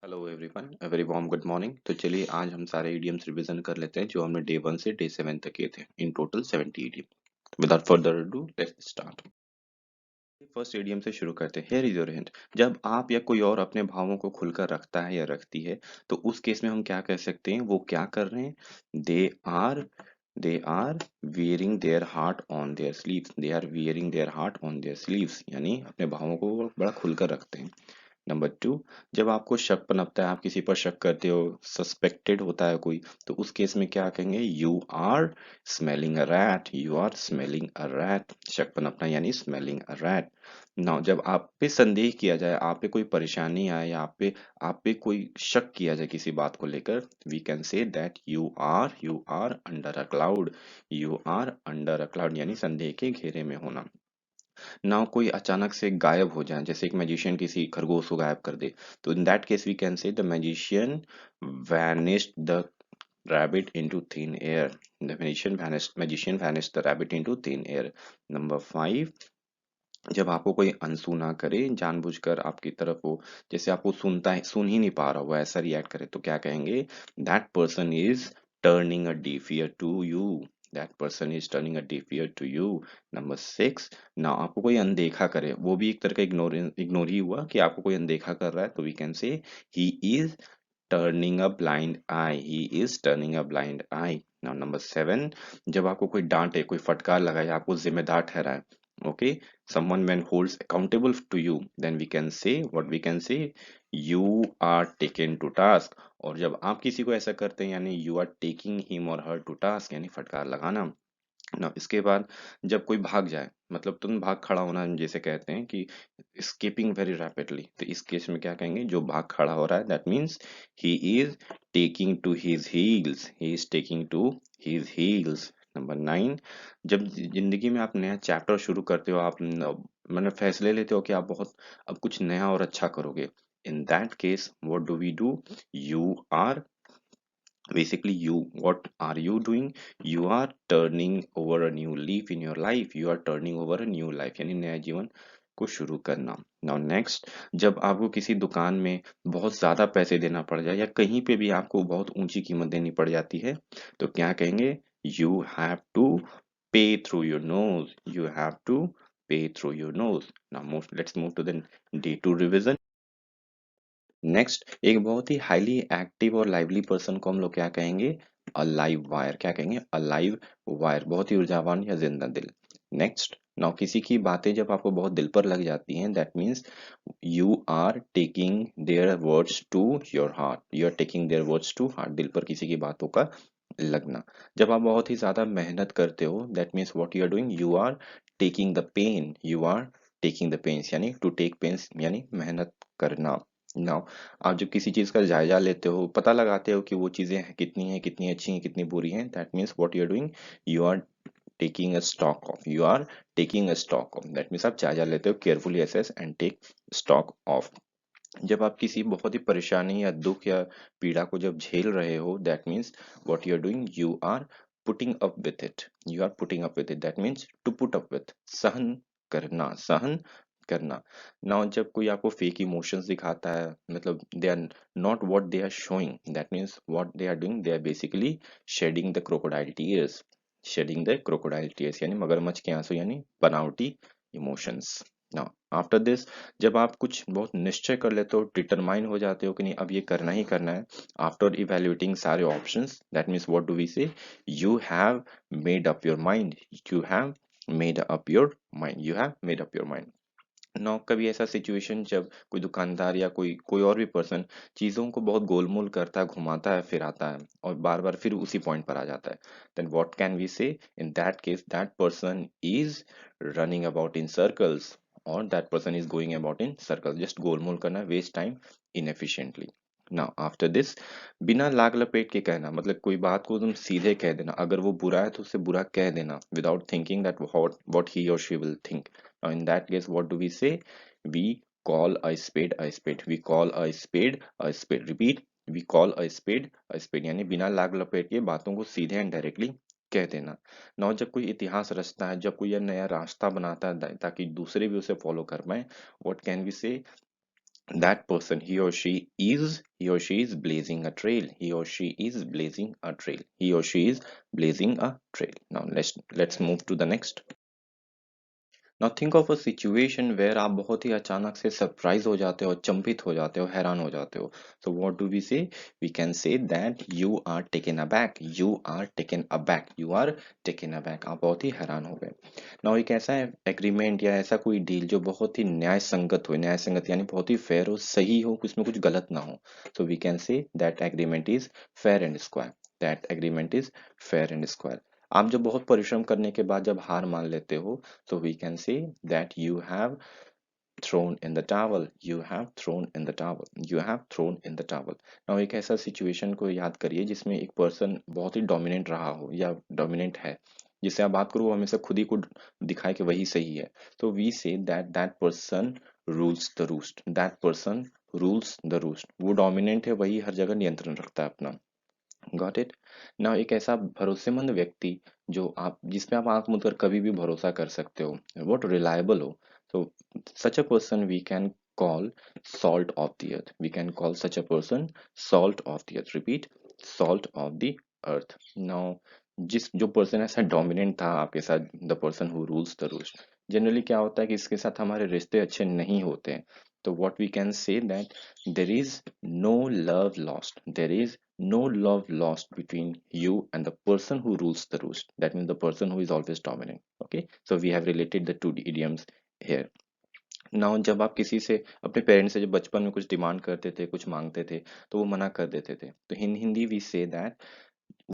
Hello everyone, a very warm good morning. तो चलिए आज हम सारे इडियम्स रिवीजन कर लेते हैं जो हमने डे 1 से डे 7 तक किए थे। In total 70 idiom. Without further ado let's start. First idiom से शुरू करते हैं। Here is your hint. जब आप या कोई और अपने भावों को खुलकर रखता है या रखती है तो उस केस में हम क्या कह सकते हैं? वो क्या कर रहे हैं? They are wearing their heart on their sleeves। They are wearing their heart on their sleeves, यानी अपने भावों को वो बड़ा खुलकर रखते हैं। नंबर टू, जब आपको शक पनपता है, आप किसी पर शक करते हो, सस्पेक्टेड होता है कोई, तो उस केस में क्या कहेंगे? You are smelling a rat. You are smelling a rat. शक पनपना यानी स्मेलिंग अ रैट। नाउ जब आप पे संदेह किया जाए, आप पे कोई परेशानी आए, या आप पे कोई शक किया जाए किसी बात को लेकर, we can say that you are under a cloud. You are under a cloud यानी संदेह के घेरे में होना। ना कोई अचानक से गायब हो जाए, जैसे एक मैजिशियन किसी खरगोश को गायब कर दे, तो in that case we can say the magician vanished the rabbit into thin air। the magician vanished the rabbit into thin air। Number 5, जब आपको कोई अनसुना करे, जानबूझकर आपकी तरफ हो, जैसे आपको सुन ही नहीं पा रहा, वो ऐसा रिएक्ट करे, तो क्या कहेंगे? That person is turning a deaf ear to you। That person is turning a deaf ear to you। Number 6, ना आपको कोई अनदेखा करे, वो भी एक तरह का इग्नोर ही हुआ कि आपको कोई अनदेखा कर रहा है, तो we can say he is turning a blind eye. He is turning a blind eye. Now number 7, जब आपको कोई डांटे, कोई फटकार लगाए, आपको जिम्मेदार ठहराए, okay, someone when holds accountable to you, then we can say what we can say, you are taken to task। और जब आप किसी को ऐसा करते हैं यानी you are taking him or her to task, यानी फटकार लगाना ना। इसके बाद जब कोई भाग जाए, मतलब तुम भाग खड़ा होना जैसे कहते हैं कि स्कीपिंग वेरी रैपिडली, तो इस केस में क्या कहेंगे? जो भाग खड़ा हो रहा है, that means he is taking to his heels. He is taking to his heels. Number 9, जब जिंदगी में आप नया चैप्टर शुरू करते हो, मैंने फैसले लेते हो कि आप बहुत अब कुछ नया और अच्छा करोगे, in that case what do we do? You are basically, you what are you doing? You are turning over a new leaf in your life। you are turning over a new life यानी नया जीवन को शुरू करना। Now next, जब आपको किसी दुकान में बहुत ज्यादा पैसे देना पड़ जाए, या कहीं पे भी आपको बहुत ऊंची कीमत देनी पड़ जाती है, तो क्या कहेंगे? You have to pay through your nose. You have to pay through your nose. Now let's move to the day 2 revision. Next, एक बहुत ही हाईली एक्टिव और लाइवली पर्सन को हम लोग क्या कहेंगे? A live wire. क्या कहेंगे? अ लाइव वायर, बहुत ही ऊर्जावान या जिंदा दिल। नेक्स्ट, नाउ किसी की बातें जब आपको बहुत दिल पर लग जाती हैं, that means you are taking their words to your heart. You are taking their words to heart, दिल पर किसी की बातों का लगना। जब आप बहुत ही ज्यादा मेहनत करते हो, that means what you are doing, you are taking the pain. You are taking the pains यानी टू टेक पेन्स यानी मेहनत करना। नाउ आप जब किसी चीज का जायजा लेते हो, पता लगाते हो कि वो चीजें कितनी हैं, कितनी अच्छी हैं, कितनी बुरी हैं, that means what you are doing, you are taking a stock of. You are taking a stock of, that means आप जायजा लेते हो, carefully assess and take stock of. जब आप किसी बहुत ही परेशानी या दुख या पीड़ा को जब झेल रहे हो, that means what you are doing, you are putting up with it. You are putting up with it, that means to put up with, सहन करना, सहन करना। नाउ जब कोई आपको फेक इमोशंस दिखाता है, मतलब they are not what they are showing, that means what they are doing, they are basically shedding the crocodile tears. Shedding the crocodile tears यानी मगरमच्छ के आंसू, यानी बनावटी इमोशंस। नाउ आफ्टर दिस, जब आप कुछ बहुत निश्चय कर लेते हो, डिटरमाइन हो जाते हो कि नहीं अब ये करना ही करना है, आफ्टर इवेल्युएटिंग सारे options, that means what do we say, you have made up your mind. You have made up your mind. You have made up your mind. No, कभी ऐसा सिचुएशन जब कोई दुकानदार या कोई कोई और भी पर्सन चीजों को बहुत गोलमोल करता है, घुमाता है, फिर आता है, और बार बार फिर उसी पॉइंट पर आ जाता है, then what can we say? In that case that person is running about in circles, और that person is going about in circle, just गोलमोल करना, waste time inefficiently. Now after this, बिना लाग लपेट के कहना, मतलब कोई बात को तुम सीधे कह देना, अगर वो बुरा है तो उसे बुरा कह देना, without thinking that what he और she will think. Now, in that case, what do we say? We call a spade a spade. We call a spade a spade. Repeat. We call a spade a spade. यानी बिना लाग लपेट के बातों को सीधे and directly कह देना। नौ, जब कोई इतिहास रचता है, जब कोई यह नया रास्ता बनाता है ताकि दूसरे भी उसे फॉलो कर पाए, व्हाट कैन वी से? that person, he or she is blazing a trail. He or she is blazing a trail. He or she is blazing a trail. Now let's move to the next. Now think of a situation where आप बहुत ही अचानक से surprise हो जाते हो, चंपित हो जाते हो, हैरान हो जाते हो. So what do we say? We can say that you are taken aback. You are taken aback. You are taken aback. आप बहुत ही हैरान हो गए. नाउ एक ऐसा एग्रीमेंट या ऐसा कोई डील जो बहुत ही न्याय संगत हो, न्याय संगत यानी बहुत ही फेयर हो, सही हो, उसमें कुछ गलत ना हो. So we can say that agreement is fair and square. That agreement is fair and square. आप जब बहुत परिश्रम करने के बाद जब हार मान लेते हो, so we can say that you have thrown in the towel. You have thrown in the towel. You have thrown in the towel. Now एक ऐसा सिचुएशन को याद करिए जिसमें एक पर्सन बहुत ही डोमिनेंट रहा हो या डोमिनेंट है, जिससे आप बात करो वो हमेशा खुद ही को दिखाए कि वही सही है. तो we say that that person rules the roost. That person rules the roost. वो डोमिनेंट है, वही हर जगह नियंत्रण रखता है अपना. Got it. नाउ एक ऐसा भरोसेमंद व्यक्ति जो आप जिस पे आप आंख मूंद कर कभी भी भरोसा कर सकते हो, बहुत रिलायबल हो. तो such a person we can call salt of the earth. We can call such a person salt of the earth. Repeat, salt of the earth. Now जिस जो पर्सन ऐसा डोमिनेंट था आपके साथ, the person who rules the rules, generally क्या होता है कि इसके साथ हमारे रिश्ते अच्छे नहीं होते हैं. तो what we can say that there is no love lost. There is no love lost between you and the person who rules the roost. That means the person who is always dominant. Okay, so we have related the two idioms here. Now जब आप किसी से अपने parents से जब बचपन में कुछ डिमांड करते थे, कुछ मांगते थे, तो वो मना कर देते थे. तो हिंदी वी से दैट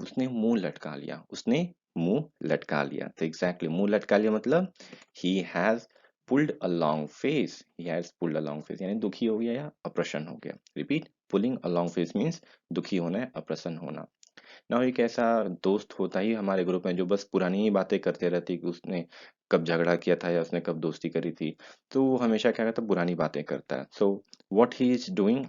उसने मुंह लटका लिया. उसने मुंह लटका लिया. तो एग्जैक्टली मुंह लटका लिया मतलब he has pulled a long face. He has pulled a long face यानी दुखी हो गया या अप्रसन्न हो गया. Repeat, pulling a long face means दुखी होना है, अप्रसन्न होना. ना एक ऐसा दोस्त होता ही हमारे ग्रुप में जो बस पुरानी ही बातें करते रहती कि उसने कब झगड़ा किया था या उसने कब दोस्ती करी थी. तो वो हमेशा क्या करता है, पुरानी बातें करता है. सो what he is doing,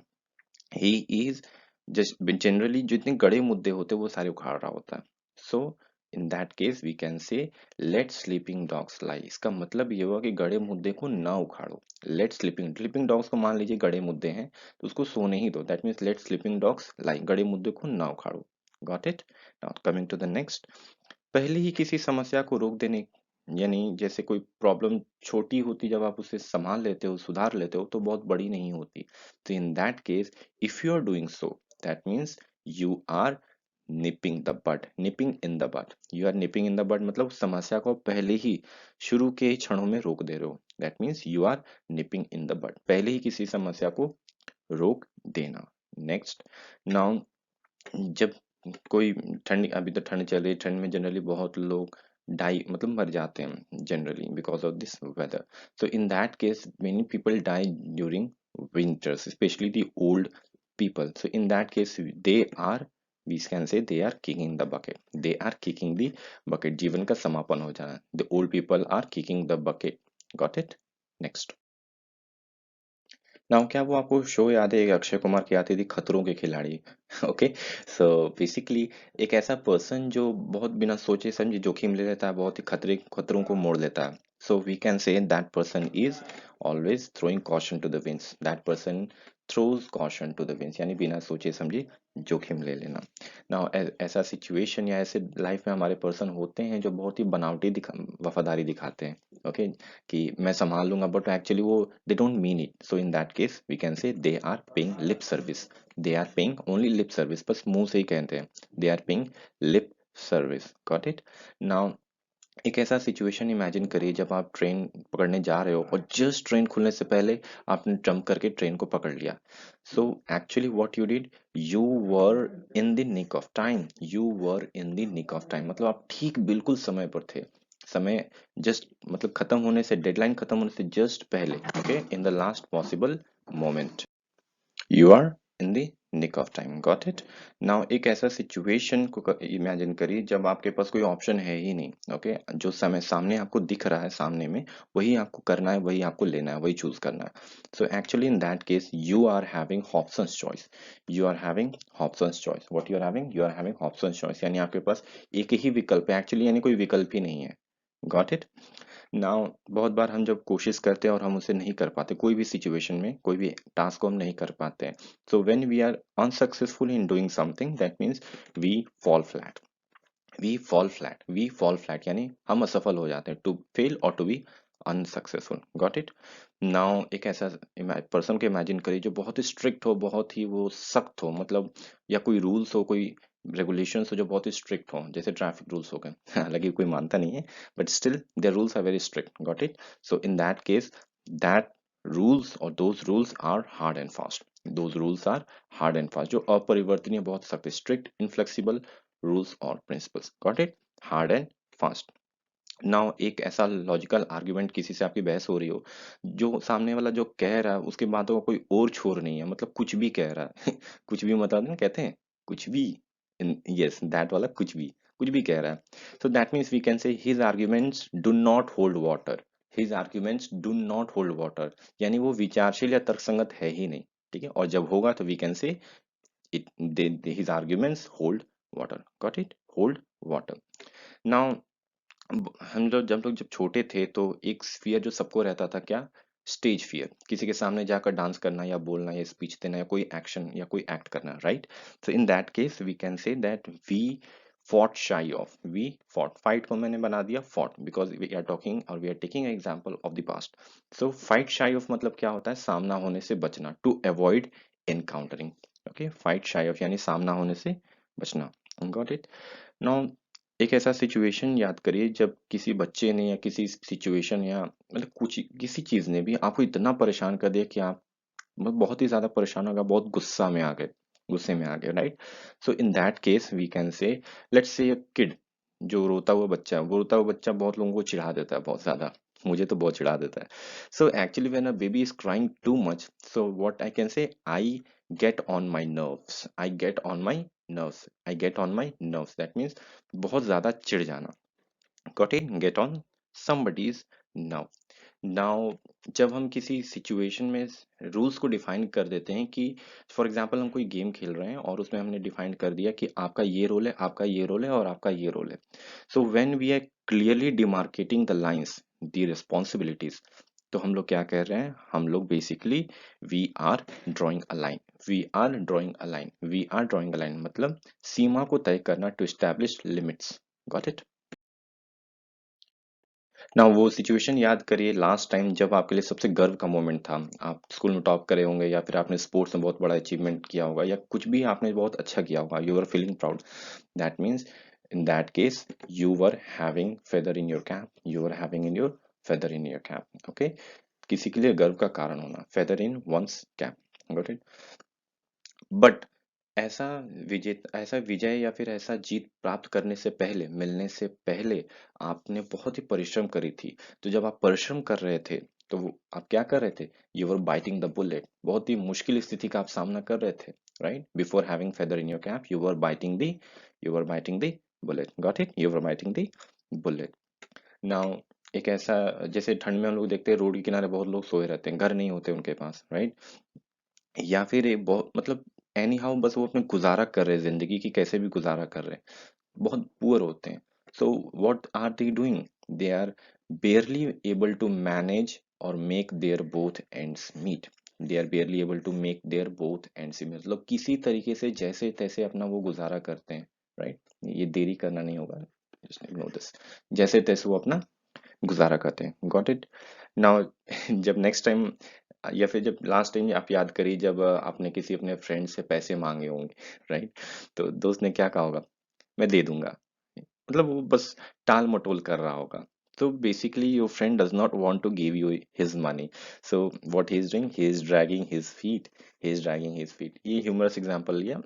he is just generally जितने गड़े मुद्दे होते हैं वो सारे उखाड़ रहा होता है. So in that case we can say let sleeping dogs lie. इसका मतलब ये हुआ कि गड़े मुद्दे को ना उखाड़ो. लेट स्लीपिंग स्लीपिंग डॉग्स को मान लीजिए गड़े मुद्दे हैं तो उसको सोने ही दो. That means let sleeping dogs lie. गड़े मुद्दे को ना उखाड़ो. Got it. Now coming to the next. पहले ही किसी समस्या को रोक देने यानी जैसे कोई प्रॉब्लम छोटी होती, जब आप उसे संभाल लेते हो, सुधार लेते हो, तो बहुत बड़ी नहीं होती. तो in that case if you are doing so, that means you are nipping the bud. Nipping in the bud. You are nipping in the bud मतलब उस समस्या को पहले ही शुरू के क्षणों में रोक दे रहे हो. That means you are nipping in the bud. पहले ही किसी समस्या को रोक देना. नेक्स्ट. नाउ जब कोई ठंड, अभी तो ठंड चल रही है, ठंड में जनरली बहुत लोग डाई मतलब मर जाते हैं generally because of this weather. So in that case many people die during winters, especially the old people. So in that case they are, we can say they are kicking the bucket. They are kicking the bucket. जीवन का समापन हो जाना. The old people are kicking the bucket. Got it? Next. Now क्या वो आपको show याद है, एक अक्षय कुमार की आती थी खतरों के खिलाड़ी? ओके. सो बेसिकली एक ऐसा पर्सन जो बहुत बिना सोचे समझे जोखिम ले लेता है, बहुत ही खतरों को मोड़ लेता है. So we can say that person is always throwing caution to the winds. That person throws caution to the winds यानी बिना सोचे समझे जोखिम ले लेना. नाउ ऐसा सिचुएशन या ऐसे लाइफ में हमारे पर्सन होते हैं जो बहुत ही बनावटी वफादारी दिखाते हैं. ओके, कि मैं संभाल लूंगा, बट एक्चुअली वो they don't mean it. So in that case we can say they are paying lip service. They are paying only lip service. बस मुंह से ही कहते हैं. They are paying lip service. Got it. Now एक ऐसा situation imagine करिए जब आप ट्रेन पकड़ने जा रहे हो और जस्ट ट्रेन खुलने से पहले आपने जंप करके ट्रेन को पकड़ लिया. So actually what you did, you were in the nick of time. You were in the nick of time मतलब आप ठीक बिल्कुल समय पर थे. समय जस्ट मतलब खत्म होने से, डेडलाइन खत्म होने से जस्ट पहले. Okay, in the last possible moment you are in the nick of time. Got it. Now एक ऐसा सिचुएशन को इमेजिन करिए जब आपके पास कोई ऑप्शन है ही नहीं. ओके, जो समय सामने आपको दिख रहा है सामने में, वही आपको करना है, वही आपको लेना है, वही चूज करना है. So actually in that case you are having options choice. You are having options choice. What you are having, you are having options choice यानी आपके पास एक ही विकल्प है एक्चुअली, यानी कोई विकल्प ही नहीं है. Got it. नाउ बहुत बार हम जब कोशिश करते हैं और हम उसे नहीं कर पाते, कोई भी सिचुएशन में कोई भी टास्क को हम नहीं कर पाते हैं, so when we are unsuccessful in doing something, that means we fall flat. We fall flat यानी हम असफल हो जाते हैं, टू फेल और to be unsuccessful. Got it. Now एक ऐसा पर्सन को इमेजिन करिए जो बहुत ही स्ट्रिक्ट हो, बहुत ही वो सख्त हो, मतलब या कोई रूल्स हो, कोई रेगुलेशंस हो जो बहुत ही स्ट्रिक्ट हो, जैसे ट्रैफिक रूल्स हो गए। हालांकि कोई मानता नहीं है, but still there rules are very strict. Got it. So in that case, that rules और those rules are hard and fast. Those rules are hard and fast, जो अपरिवर्तनीय, बहुत सख्त, स्ट्रिक्ट, इनफ्लेक्सिबल रूल्स और principles. Got it. Hard and fast. Now एक ऐसा logical argument, किसी से आपकी बहस हो रही हो, जो सामने वाला जो कह रहा है उसके बातों का कोई और छोर नहीं है, मतलब कुछ भी कह रहा है। कुछ भी, मतलब ना कहते हैं कुछ भी, यस दैट वाला कुछ भी कह रहा है। So that means we can say his arguments do not hold water. His arguments do not hold water, यानी वो विचारशील या तर्कसंगत है ही नहीं। ठीक है, और जब होगा तो we can say it his arguments hold water. Got it? Hold water. Now हम लोग जब छोटे थे तो एक फियर जो सबको रहता था, क्या? स्टेज फियर, किसी के सामने जाकर डांस करना या बोलना या स्पीच देना या कोई एक्शन या कोई एक्ट करना, right? So in that case we can say that we fought shy of, we fought, fight को मैंने बना दिया fought, because we are talking और we are taking example of the past. So fight shy of मतलब क्या होता है? सामना होने से बचना, to avoid encountering. Okay, fight shy of यानी सामना होने से बचना। Got it. नाउ एक ऐसा सिचुएशन याद करिए जब किसी बच्चे ने या किसी सिचुएशन या मतलब कुछ किसी चीज ने भी आपको इतना परेशान कर दिया कि आप मतलब बहुत ही ज्यादा परेशान हो गए, बहुत गुस्से में आ गए, right? So in that case we can say, let's say kid, जो रोता हुआ बच्चा है, वो रोता हुआ बच्चा बहुत लोगों को चिढ़ा देता है, बहुत ज्यादा। मुझे तो बहुत चिढ़ा देता है। So actually when a baby is crying too much, so what I can say, I get on my nerves, I get on my nerves, that means बहुत ज्यादा चिढ़ जाना। Got it? Get on somebody's nerve। Now जब हम किसी situation में rules को define कर देते हैं कि फॉर एग्जांपल हम कोई गेम खेल रहे हैं और उसमें हमने डिफाइन कर दिया कि आपका ये रोल है, आपका ये रोल है और आपका ये रोल है। So when we are clearly demarcating the lines, the responsibilities, तो हम लोग क्या कह रहे हैं? हम लोग basically we are drawing a line, we are drawing a line मतलब सीमा को तय करना, to establish limits. Got it. ना वो सिचुएशन याद करिए लास्ट टाइम जब आपके लिए सबसे गर्व का मोमेंट था, आप स्कूल में टॉप करे होंगे या फिर आपने स्पोर्ट्स में बहुत बड़ा अचीवमेंट किया होगा या कुछ भी आपने बहुत अच्छा किया होगा, you are feeling proud. That means in that case you were having feather in your cap, you were having in your feather in your cap. Okay, किसी के लिए गर्व का कारण होना, feather in one's cap. Got it. But ऐसा ऐसा विजय या फिर ऐसा जीत प्राप्त करने से पहले, मिलने से पहले आपने बहुत ही परिश्रम करी थी। तो जब आप परिश्रम कर रहे थे तो आप क्या कर रहे थे? You were biting the bullet, बहुत ही मुश्किल स्थिति का आप सामना कर रहे थे, right? Before having feather in your cap you were biting the bullet. Got it? You were biting the bullet. Now एक ऐसा, जैसे ठंड में हम लोग देखते हैं रोड के किनारे बहुत लोग सोए रहते हैं, घर नहीं होते उनके पास, राइट? या फिर एक बहुत मतलब एनी हाउ बस वो अपने गुजारा कर रहे हैं, जिंदगी की कैसे भी गुजारा कर रहे हैं, बहुत पुअर होते हैं। So what are they doing? They are barely able to manage और make their both ends meet. They are barely able to make their both ends meet, मतलब किसी तरीके से जैसे तैसे अपना वो गुजारा करते हैं, राइट? ये देरी करना नहीं होगा, जस्ट इग्नोर दिस। जैसे तैसे वो अपना गुजारा करते हैं। Got it. नाउ जब नेक्स्ट टाइम या फिर जब लास्ट टाइम आप याद करिए जब आपने किसी अपने फ्रेंड से पैसे मांगे होंगे, राइट? तो दोस्त ने क्या कहा होगा? मैं दे दूंगा, मतलब वो बस टाल मटोल कर रहा होगा। तो basically your friend does not want to give you his money, so what he is doing, he is dragging his feet. ये ह्यूमरस एग्जांपल लिया।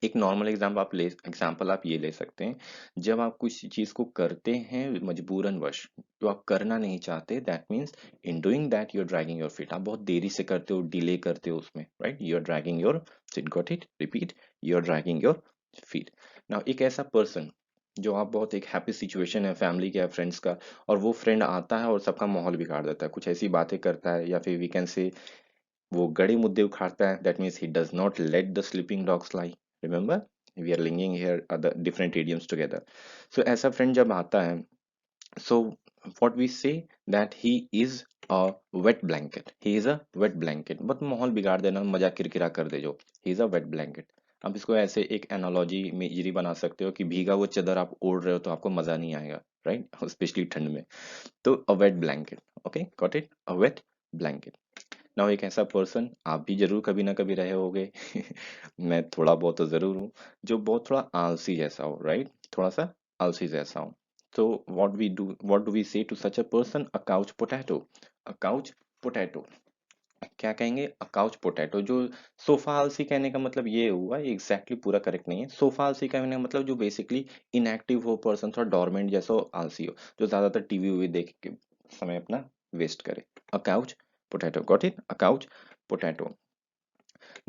एक नॉर्मल एग्जाम्पल आप ये ले सकते हैं, जब आप कुछ चीज को करते हैं मजबूरन वश, तो आप करना नहीं चाहते, that means in doing that you are dragging your feet, आप बहुत देरी से करते हो, डिले करते हो उसमें, right? You are dragging your feet. Got it? Repeat, you are dragging your feet. Now एक ऐसा पर्सन जो आप बहुत एक हैप्पी सिचुएशन है फैमिली का, फ्रेंड्स का, और वो फ्रेंड आता है और सबका माहौल बिगाड़ देता है, कुछ ऐसी बातें करता है, या फिर वी कैन से वो गड़े मुद्दे उखाड़ता है, that means he does not let the sleeping dogs lie. Remember, we are linking here other different idioms together. So ऐसा फ्रेंड जब आता है, सो what we say that he is a wet blanket, he is a wet blanket, बहुत माहौल बिगाड़ देना, मजाक किरकिरा कर दे जो, he is a wet blanket। आप इसको ऐसे एक एनालॉजी इमेजरी बना सकते हो कि भीगा वो चादर आप ओढ़ रहे हो तो आपको मजा नहीं आएगा, राइट, स्पेशली ठंड में। तो a wet blanket, okay got it, a wet blanket. Now एक ऐसा पर्सन आप भी जरूर कभी ना कभी रहे होगे मैं थोड़ा बहुत तो जरूर हूँ, जो बहुत थोड़ा आलसी जैसा हो, राइट, थोड़ा सा आलसी जैसा हो। तो what do we say to such a person, a couch potato, a couch potato. क्या कहेंगे, अ काउच पोटैटो। जो सोफा आलसी कहने का मतलब ये हुआ, ये एग्जैक्टली पूरा करेक्ट नहीं है। सोफा आलसी कहने का मतलब जो बेसिकली इनएक्टिव हो पर्सन, थोड़ा डोरमेंट जैसा आलसी हो, जो ज्यादातर टीवी वीवी देख के समय अपना वेस्ट करे। अ couch potato, got it, a couch potato.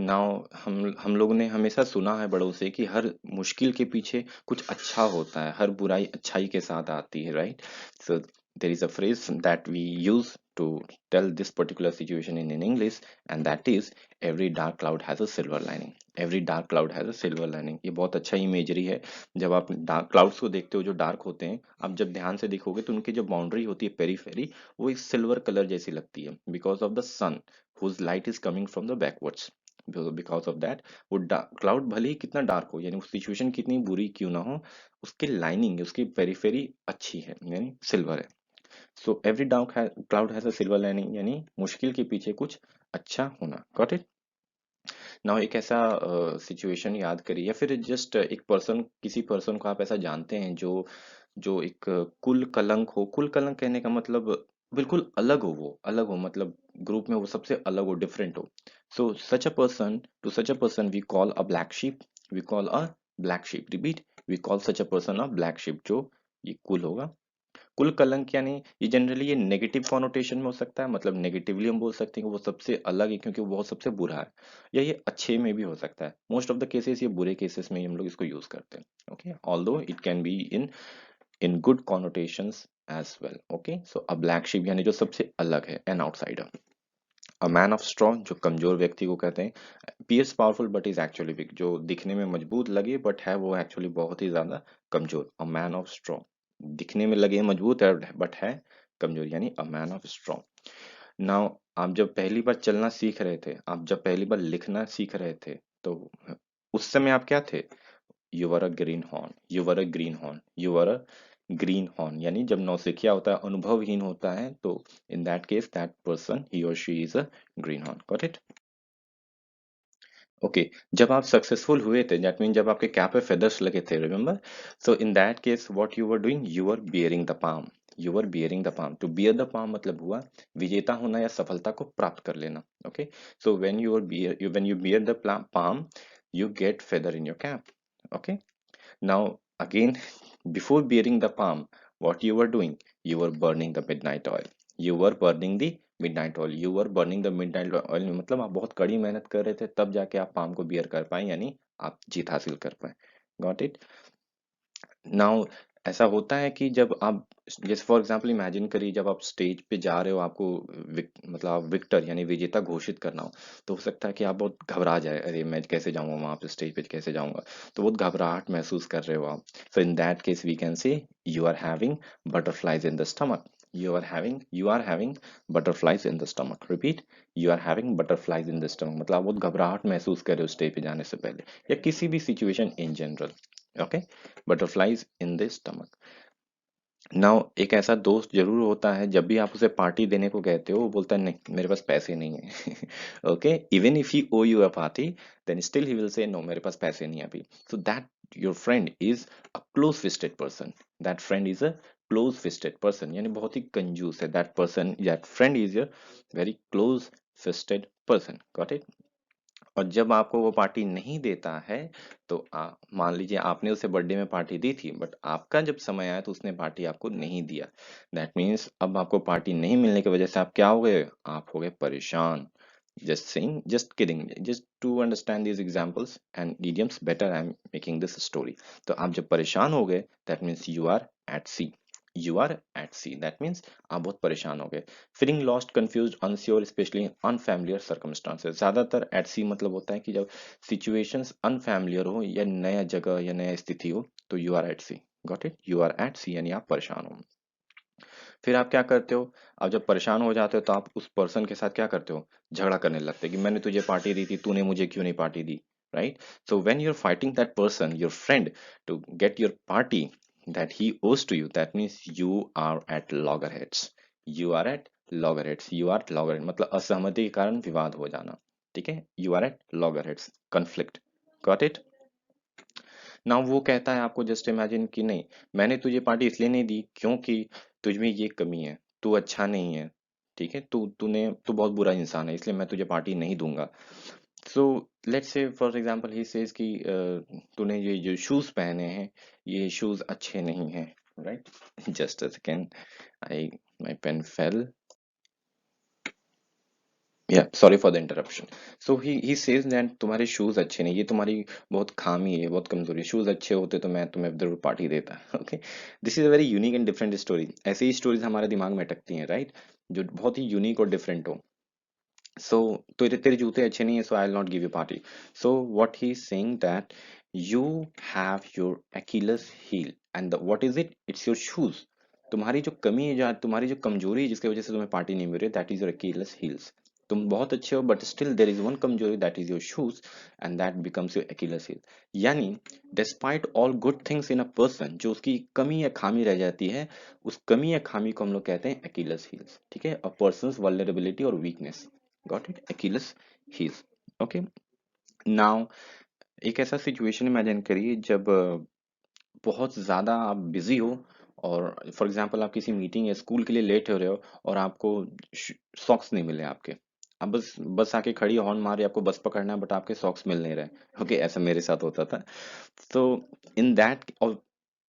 Now हम लोगों ने हमेशा सुना है बड़ों से कि हर मुश्किल के पीछे कुछ अच्छा होता है, हर बुराई अच्छाई के साथ आती है, right. So there is a phrase that we use to tell this particular situation in English, and that is every dark cloud has a silver lining, every dark cloud has a silver lining। ये बहुत अच्छा imagery है। जब आप dark clouds को देखते हो जो डार्क होते हैं, आप जब ध्यान से देखोगे तो उनकी जो बाउंड्री होती है पेरीफेरी, वो एक सिल्वर कलर जैसी लगती है, because of the sun whose light is coming from the backwards। Because of that वो क्लाउड भले ही कितना डार्क हो, यानी उस सिचुएशन कितनी बुरी क्यों ना हो, उसकी लाइनिंग, उसकी पेरीफेरी अच्छी है, यानी सिल्वर है। So every dark cloud has a silver lining, यानी मुश्किल के पीछे कुछ अच्छा होना, गॉट इट। नाउ एक ऐसा सिचुएशन याद करिए, या फिर जस्ट एक पर्सन, किसी पर्सन को आप ऐसा जानते हैं जो जो एक कुल कलंक हो। कुल कलंक कहने का मतलब बिल्कुल अलग हो, वो अलग हो, मतलब ग्रुप में वो सबसे अलग हो, डिफरेंट हो। So such a person, to such a person we call a black sheep, we call a black sheep, repeat, we call such a person a black sheep, जो ये कुल होगा। कुल कलंक यानी ये जनरली ये नेगेटिव कॉनोटेशन में हो सकता है, मतलब नेगेटिवली हम बोल सकते हैं कि वो सबसे अलग है क्योंकि वो बहुत सबसे बुरा है, या ये अच्छे में भी हो सकता है। मोस्ट ऑफ द केसेस ये बुरे केसेस में ही हम लोग इसको यूज करते हैं, okay, although it can be in good connotations as well, okay. So a black ship यानी जो सबसे अलग है, an outsider. A man of straw, जो कमजोर व्यक्ति को कहते हैं। Appears powerful but is actually weak, जो दिखने में मजबूत लगे बट है वो एक्चुअली बहुत ही ज्यादा कमजोर। अ मैन ऑफ स्ट्रॉ, दिखने में लगे मजबूत है बट है कमजोर, यानी अ मैन ऑफ स्ट्रॉ। नाउ आप जब पहली बार चलना सीख रहे थे, आप जब पहली बार लिखना सीख रहे थे, तो उस समय आप क्या थे, you were a green horn, you were a green horn, you were a green horn. यानी जब नौसिखिया होता है, अनुभवहीन होता है, तो in that case that person he और she is a green horn, got it. Okay, जब आप सक्सेसफुल हुए थे, दैट मीन जब आपके कैप पे फेदर्स लगे थे, remember. So in that case what you were doing, you were bearing the palm, you were bearing the palm. To bear the palm मतलब हुआ विजेता होना या सफलता को प्राप्त कर लेना, okay. So when you beer the palm, you get feather in your cap, okay। Now again, before bearing the palm, what you were doing, you were burning the midnight oil, you were burning the midnight oil, you were burning the midnight oil। मतलब आप बहुत कड़ी मेहनत कर रहे थे, तब जाके आप पाम को बियर कर पाए, यानी आप जीत हासिल कर पाए, गॉट इट। नाउ ऐसा होता है कि जब आप, जैसे फॉर एग्जांपल इमेजिन करिए, जब आप स्टेज पे जा रहे हो, आपको मतलब आप विक्टर यानी विजेता घोषित करना हो, तो हो सकता है कि आप बहुत घबरा जाए, अरे मैं कैसे जाऊंगा वहां पे, स्टेज पे कैसे जाऊंगा, तो बहुत घबराहट महसूस कर रहे हो आप। So in that case we can say you are having butterflies in the stomach, you are having butterflies in the stomach, repeat, you are having butterflies in the stomach। मतलब आप बहुत घबराहट महसूस कर रहे हो स्टेज पे जाने से पहले, या किसी भी situation in general, okay. Butterflies in the stomach. Now एक ऐसा दोस्त जरूर होता है, जब भी आप उसे पार्टी देने को कहते हो, वो बोलता है नहीं मेरे पास पैसे नहीं है okay, even if he owe you a party, then still he will say no मेरे पास पैसे नहीं है अभी। So that your friend is a close fisted person, that friend is a close fisted person, यानी बहुत ही कंजूस है that person, that friend is a very close fisted person, got it. और जब आपको वो पार्टी नहीं देता है, तो मान लीजिए आपने उसे बर्थडे में पार्टी दी थी, बट आपका जब समय आया तो उसने पार्टी आपको नहीं दिया। दैट मीन्स अब आपको पार्टी नहीं मिलने की वजह से आप क्या हो गए, आप हो गए परेशान। Just saying, just kidding, just to understand these examples and idioms बेटर, I am making this story. तो आप जब परेशान हो गए, that means you are at sea, you are at sea, that means आप बहुत परेशान हो गए। Feeling lost, confused, unsure, specially unfamiliar circumstances. ज्यादातर एट सी मतलब होता है कि जब सिचुएशंस अनफैमिलियर हो, या नया जगह या नया स्थिति हो, तो you are at sea, got it, you are at sea यानी आप परेशान हो। फिर आप क्या करते हो, आप जब परेशान हो जाते हो तो आप उस पर्सन के साथ क्या करते हो, झगड़ा करने लगते हो कि मैंने तुझे पार्टी दी थी, तूने मुझे क्यों नहीं पार्टी दी, right? So when you are fighting that person, your friend, to get your party that he owes to you, that means you are at loggerheads, you are at loggerheads, you are loggerhead मतलब असहमति के कारण विवाद हो जाना, ठीक है, you are at loggerheads, conflict, got it? ना वो कहता है आपको, जस्ट इमेजिन कि नहीं, मैंने तुझे पार्टी इसलिए नहीं दी क्योंकि तुझ में ये कमी है, तू अच्छा नहीं है, ठीक है, तू बहुत बुरा इंसान है, इसलिए मैं तुझे पार्टी नहीं दूंगा। So let's say for example he says कि तूने ये जो शूज पहने हैं, ये शूज अच्छे नहीं हैं, right? Just a second, I my pen fell, या sorry for the interruption. So he says that तुम्हारे शूज अच्छे नहीं, ये तुम्हारी बहुत खामी है, बहुत कमजोरी है, शूज अच्छे होते तो मैं तुम्हें जरूर पार्टी देता। Okay, this is a very unique and different story. ऐसी ही स्टोरीज हमारे दिमाग में अटकती हैं, राइट? जो बहुत ही यूनिक और डिफरेंट हो। सो तेरे तेरे जूते अच्छे नहीं है, so I will not give you party. So what he is saying that you have your Achilles heel and what is it, it's your shoes. तुम्हारी जो कमी है, तुम्हारी जो कमजोरी है जिसकी वजह से तुम्हें पार्टी नहीं मिल रही, that is your Achilles heels। तुम बहुत अच्छे हो but still there is one कमजोरी, that is your shoes, and that becomes your Achilles heel। यानी despite all good things in a person, जो उसकी कमी या खामी रह जाती है, उस कमी या खामी को हम लोग कहते हैं Achilles heels, ठीक है, अ पर्सन्स वल्नरेबिलिटी और weakness. Got it, Achilles heels। Okay, now एक ऐसा सिचुएशन इमेजिन करिए जब बहुत ज़्यादा आप बिजी हो, और फॉर एग्जांपल आप किसी मीटिंग या स्कूल के लिए लेट हो रहे हो, और आपको सॉक्स नहीं मिले आपके। अब बस बस आके खड़ी हॉर्न मारे, आपको बस पकड़ना है बट आपके सॉक्स मिल नहीं रहे। ओके, ऐसा मेरे साथ होता था। तो इन दैट, और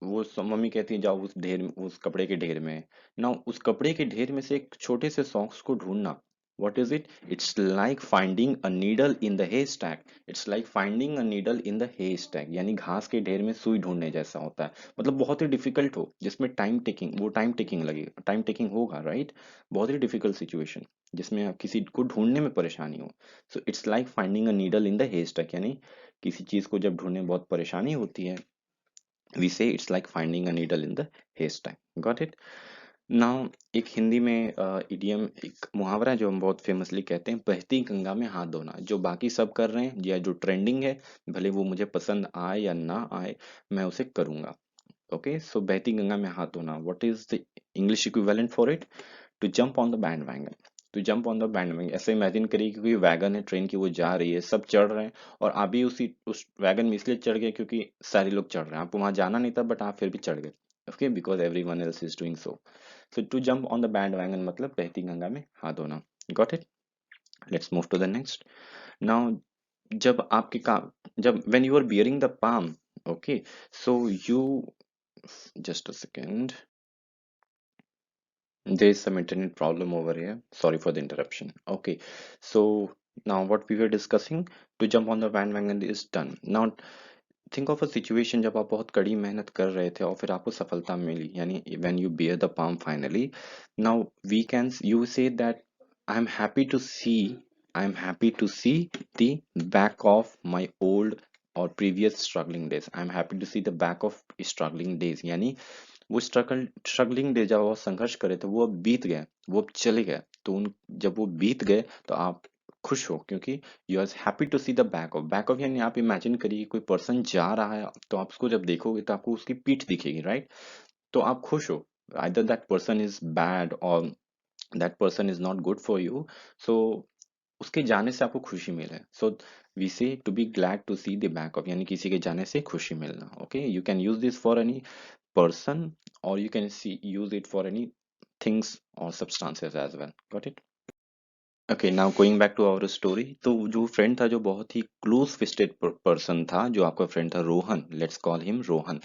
वो मम्मी कहती है जाओ उस ढेर, उस कपड़े के ढेर में। ना उस कपड़े के ढेर में से एक छोटे से सॉक्स को ढूंढना, what is it, it's like finding a needle in the haystack, it's like finding a needle in the haystack, यानी घास के ढेर में सुई ढूंढने जैसा होता है। मतलब बहुत ही डिफिकल्ट हो, जिसमें टाइम टेकिंग, वो टाइम टेकिंग लगे, टाइम टेकिंग होगा, राइट? बहुत ही डिफिकल्ट सिचुएशन जिसमें आप किसी को ढूंढने में परेशानी हो। So it's like finding a needle in the haystack, यानी किसी चीज को जब ढूंढने में बहुत परेशानी होती है, वी से it's like finding a needle in the haystack। Got it? Now एक हिंदी में इडियम, एक मुहावरा है जो हम बहुत फेमसली कहते हैं, बहती गंगा में हाथ धोना। जो बाकी सब कर रहे हैं या जो ट्रेंडिंग है, भले वो मुझे पसंद आए या ना आए, मैं उसे करूंगा। ओके, सो बहती गंगा में हाथ धोना, what is the English equivalent for it? To jump on the bandwagon. To jump on the bandwagon, ऐसे इमेजिन करिए कि कोई वैगन है ट्रेन की, वो जा रही है, सब चढ़ रहे हैं, और आप भी उस वैगन में इसलिए चढ़ गए क्योंकि सारे लोग चढ़ रहे हैं, आपको वहां जाना नहीं था बट आप फिर भी चढ़ गए। Okay, because everyone else is doing so. So to jump on the bandwagon मतलब बहती गंगा में हाथ धोना। Got it? Let's move to the next. Now जब आपके काम, जब when you are bearing the palm, okay, so you, just a second, there is some internet problem over here, sorry for the interruption. Okay, so now what we were discussing, to jump on the bandwagon is done. Now think of a situation जब आप बहुत कड़ी मेहनत कर रहे थे और फिर आपको सफलता मिली, यानी when you bear the palm finally, now we can, you say that I am happy to see, I am happy to see the back of my old or previous struggling days, I am happy to see the back of struggling days, यानी वो struggling day जब वो संघर्ष करे थे वो अब बीत गए, वो अब चले गए। तो उन, जब वो बीत गए तो आप खुश हो, क्योंकि you are happy to see the back of यानी आप इमेजिन करिए कोई पर्सन जा रहा है, तो आप उसको जब देखोगे तो आपको उसकी पीठ दिखेगी, राइट? तो आप खुश हो, either that person is bad और that person is not good for you. So उसके जाने से आपको खुशी मिले, so we say to be glad to see the back of, यानी किसी के जाने से खुशी मिलना। Okay, you can use this for any person, or you can see use it for any things or substances as well। Got it? Okay, now going back to our story. तो जो friend था, जो बहुत ही close fisted person था, जो आपका friend था Rohan, let's call him Rohan.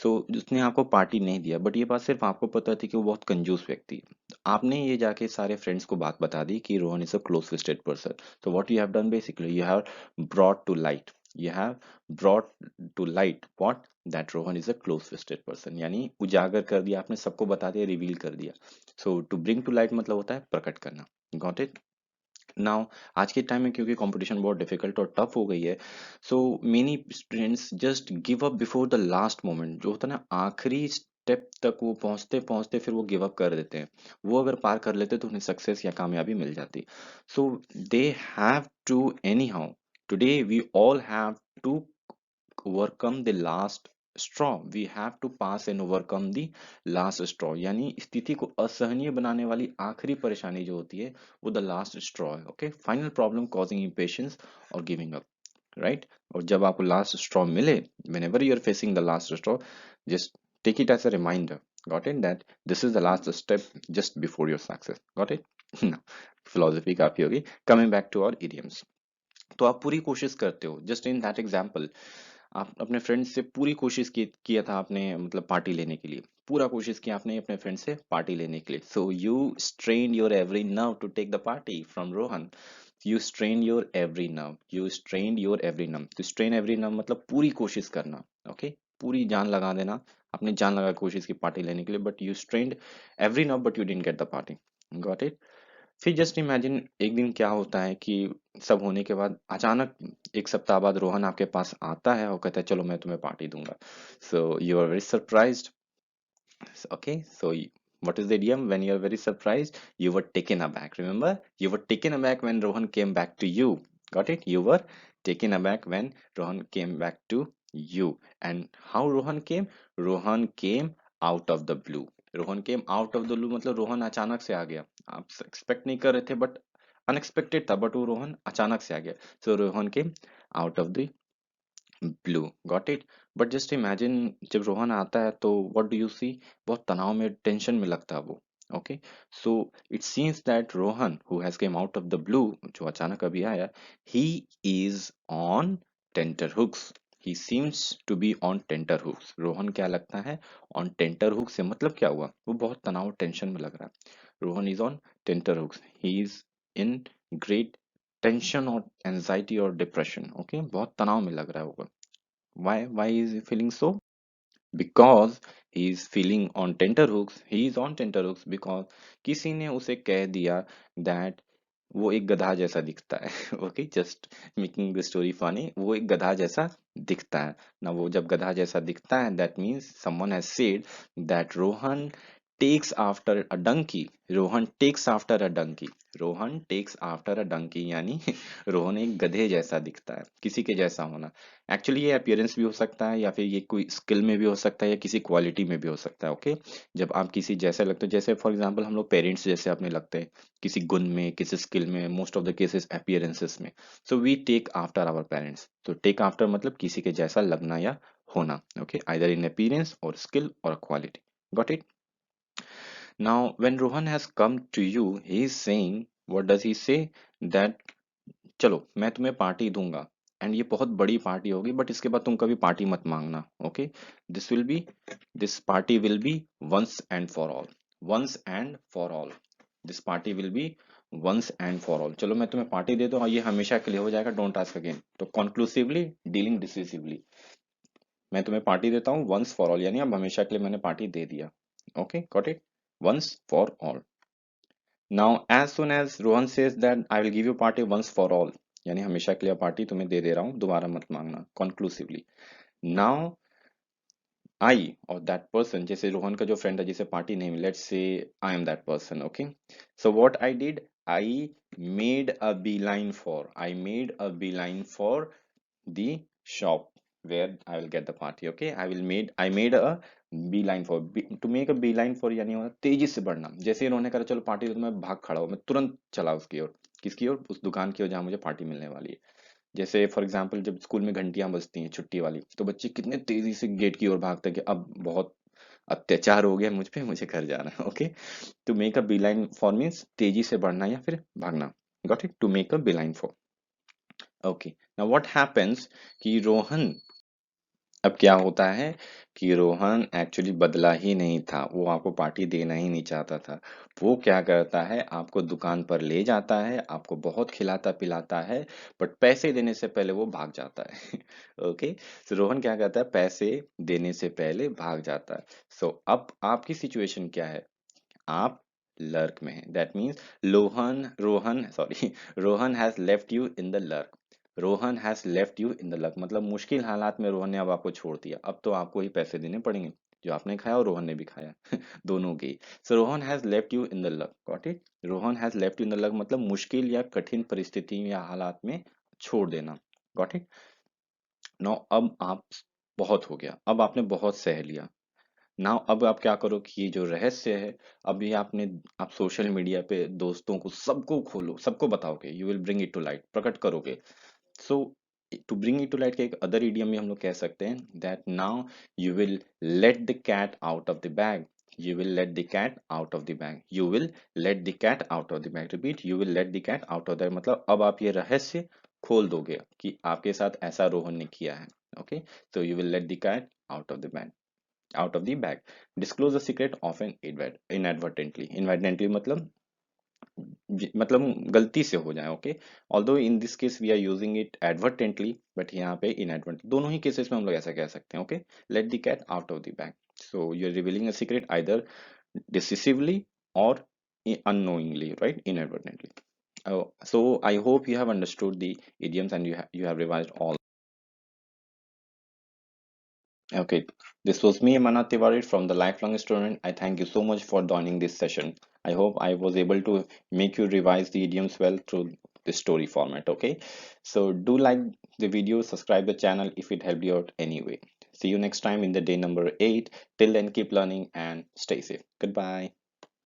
So उसने आपको पार्टी नहीं दिया, बट ये बात सिर्फ आपको पता थी कि वो बहुत कंजूस व्यक्ति है। तो आपने ये जाके सारे फ्रेंड्स को बात बता दी कि Rohan is a close fisted person. तो what you have done basically, you have brought to light, you have brought to light what, that Rohan is a close fisted person, यानी उजागर कर दिया आपने, सबको बता दिया, रिवील कर दिया। सो टू ब्रिंग टू लाइट मतलब होता है प्रकट करना। Got it? नाउ आज के टाइम में क्योंकि कंपटीशन बहुत डिफिकल्ट और टफ हो गई है, so many students just give up before the last moment. जो होता है ना, आखिरी स्टेप तक वो पहुंचते पहुंचते फिर वो गिव अप कर देते हैं। वो अगर पार कर लेते तो उन्हें सक्सेस या कामयाबी मिल जाती। So they have to anyhow, today we all have to overcome the last straw, we have to pass and overcome the last straw, यानी स्थिति को असहनीय बनाने वाली आखिरी परेशानी जो होती है वो द लास्ट स्ट्रॉ है। Okay, final problem causing impatience और गिविंग अप, राइट। और जब आपको लास्ट स्ट्रॉ मिले, whenever you are facing the last straw, just take it as a reminder, got it, that this is the last step just before your success, got it। now philosophy काफी होगी, coming back to our idioms। तो आप पूरी कोशिश करते हो, just in that example, आप अपने फ्रेंड से पूरी कोशिश किया था आपने, मतलब पार्टी लेने के लिए पूरा कोशिश किया आपने अपने फ्रेंड से पार्टी लेने के लिए। So you strain your every nerve to take the party from Rohan. You strain your every nerve, you strain your every nerve, to strain every nerve मतलब पूरी कोशिश करना। ओके, पूरी जान लगा देना, आपने जान लगा कोशिश की पार्टी लेने के लिए, but you strained every nerve but you didn't get the party, got it. फिर जस्ट इमेजिन एक दिन क्या होता है कि सब होने के बाद अचानक एक सप्ताह बाद रोहन आपके पास आता है और कहता है चलो मैं तुम्हें पार्टी दूंगा। So you are very surprised. Okay, so what is the idiom when you are very surprised? You were taken aback. Remember, you were taken aback when Rohan came back to you. Got it? You were taken aback when Rohan came back to you. And how Rohan came? Rohan came out of the blue. Rohan came out of the blue मतलब रोहन अचानक से आ गया, आप expect नहीं कर रहे थे, बट अनएक्सपेक्टेड था, बट वो रोहन अचानक से आ गया। सो Rohan came out of the blue, got it. But just imagine जब रोहन आता है तो व्हाट डू यू सी, बहुत तनाव में टेंशन में लगता है वो। Okay, so it seems that Rohan who has come out of the blue, जो अचानक अभी आया, he is on tenterhooks, he seems to be on tenterhooks. Rohan क्या लगता है, ऑन टेंटर हुक्स से मतलब क्या हुआ, वो बहुत तनाव टेंशन में लग रहा है। Rohan is on tenterhooks, he is in great tension और एंजाइटी और डिप्रेशन। ओके, बहुत तनाव में लग रहा है होगा। Why is he feeling so? Because he is feeling on tenterhooks, he is on tenterhooks because किसी ने उसे कह दिया that वो एक गधा जैसा दिखता है। Okay, just making the story funny, वो एक गधा जैसा दिखता है ना। वो जब गधा जैसा दिखता है, that means someone has said that Rohan takes after a donkey, Rohan takes after a donkey, Rohan takes after a donkey, यानी रोहन एक गधे जैसा दिखता है, किसी के जैसा होना। एक्चुअली ये अपीयरेंस भी हो सकता है, या फिर ये कोई स्किल में भी हो सकता है, या किसी क्वालिटी में भी हो सकता है। ओके, जब आप किसी जैसे लगते हो, जैसे फॉर एग्जांपल हम लोग पेरेंट्स जैसे अपने लगते हैं, किसी गुण में, किसी स्किल में, most of the cases appearances में। So we take after our parents, तो टेक आफ्टर मतलब किसी के जैसा लगना या होना। ओके, आइदर इन अपीयरेंस और स्किल और quality, got it. Now when Rohan has come to you, he is saying, what does he say, that चलो मैं तुम्हें पार्टी दूंगा, एंड ये बहुत बड़ी पार्टी होगी, बट इसके बाद तुम कभी पार्टी मत मांगना। Okay, this will be, this party will be once and for all, once and for all, this party will be once and for all. चलो मैं तुम्हें पार्टी देता हूँ, ये हमेशा के लिए हो जाएगा, डोंट आस्क अगेन। तो कॉन्क्लूसिवली डीलिंग डिसिसिवली, मैं तुम्हें पार्टी देता हूँ वंस फॉर ऑल, यानी अब हमेशा के लिए मैंने पार्टी दे दिया। Okay, got it, once for all. Now, as soon as Rohan says that I will give you party once for all, यानी हमेशा के लिए पार्टी तुम्हें दे रहा हूँ, दोबारा मत मांगना, conclusively. Now, I or that person, जैसे रोहन का जो फ्रेंड है जिसे पार्टी नहीं मिली, let's say I am that person, okay? So what I did, I made a beeline for, I made a beeline for the shop where I will get the party. Okay, I made a beeline for, to make a beeline for यानी होगा तेजी से बढ़ना। जैसे ही उन्होंने कहा चलो party, तो मैं भाग खड़ा हूँ, मैं तुरंत चला उसकी ओर, किसकी ओर, उस दुकान की ओर जहाँ मुझे पार्टी मिलने वाली है। जैसे फॉर एग्जाम्पल जब स्कूल में घंटियां बजती हैं छुट्टी वाली, तो बच्चे कितने तेजी से गेट की ओर भागते हैं कि अब बहुत अत्याचार हो गया मुझ पे, मुझे घर जाना है। Okay, to make a beeline for means तेजी से बढ़ना या फिर भागना, got it, to make a beeline for. Okay, now what happens कि रोहन, अब क्या होता है कि रोहन एक्चुअली बदला ही नहीं था, वो आपको पार्टी देना ही नहीं चाहता था। वो क्या करता है, आपको दुकान पर ले जाता है, आपको बहुत खिलाता पिलाता है, बट पैसे देने से पहले वो भाग जाता है। ओके, सो रोहन क्या करता है, पैसे देने से पहले भाग जाता है। सो अब आपकी सिचुएशन क्या है, आप लर्क में है, that means Lohan Rohan sorry Rohan has left you in the lurch, Rohan has left you in the lurch मतलब मुश्किल हालात में रोहन ने अब आपको छोड़ दिया, अब तो आपको ही पैसे देने पड़ेंगे। जो आपने खाया और रोहन ने भी खाया दोनों की। So Rohan has left you in the lurch, got it. Rohan has left you in the lurch मतलब मुश्किल या कठिन परिस्थिति या हालात में छोड़ देना, गॉट इट। नाउ अब आप, बहुत हो गया, अब आपने बहुत सह लिया। नाउ अब आप क्या करो कि ये जो रहस्य है, अभी आपने, आप सोशल मीडिया पे दोस्तों को सबको खोलो, सबको बताओगे, you will bring it to light, प्रकट करोगे। So to bring it to light के एक अदर इडियम में हम लोग कह सकते हैं that now you will let the cat out of the bag. You will let the cat out of the bag, you will let the cat out of the bag, repeat, you will let the cat out of the, मतलब अब आप ये रहस्य खोल दोगे कि आपके साथ ऐसा रोहन ने किया है। Okay, so you will let the cat out of the bag, out of the bag. Disclose the secret of an inadvertently, inadvertently मतलब मतलब गलती से हो जाए। Okay, although in this case we are using it advertently, but यहाँ पे inadvertent, दोनों ही cases में हम लोग ऐसा कह सकते हैं। Okay, let the cat out of the bag, so you are revealing a secret either decisively or unknowingly, right, inadvertently. So I hope you have understood the idioms and you have revised all. Okay, this was me, Mana Tiwari from the Lifelong Student. I thank you so much for joining this session. I hope I was able to make you revise the idioms well through the story format. Okay, so do like the video, subscribe the channel if it helped you out anyway. See you next time in the day number 8. Till then, keep learning and stay safe. Goodbye.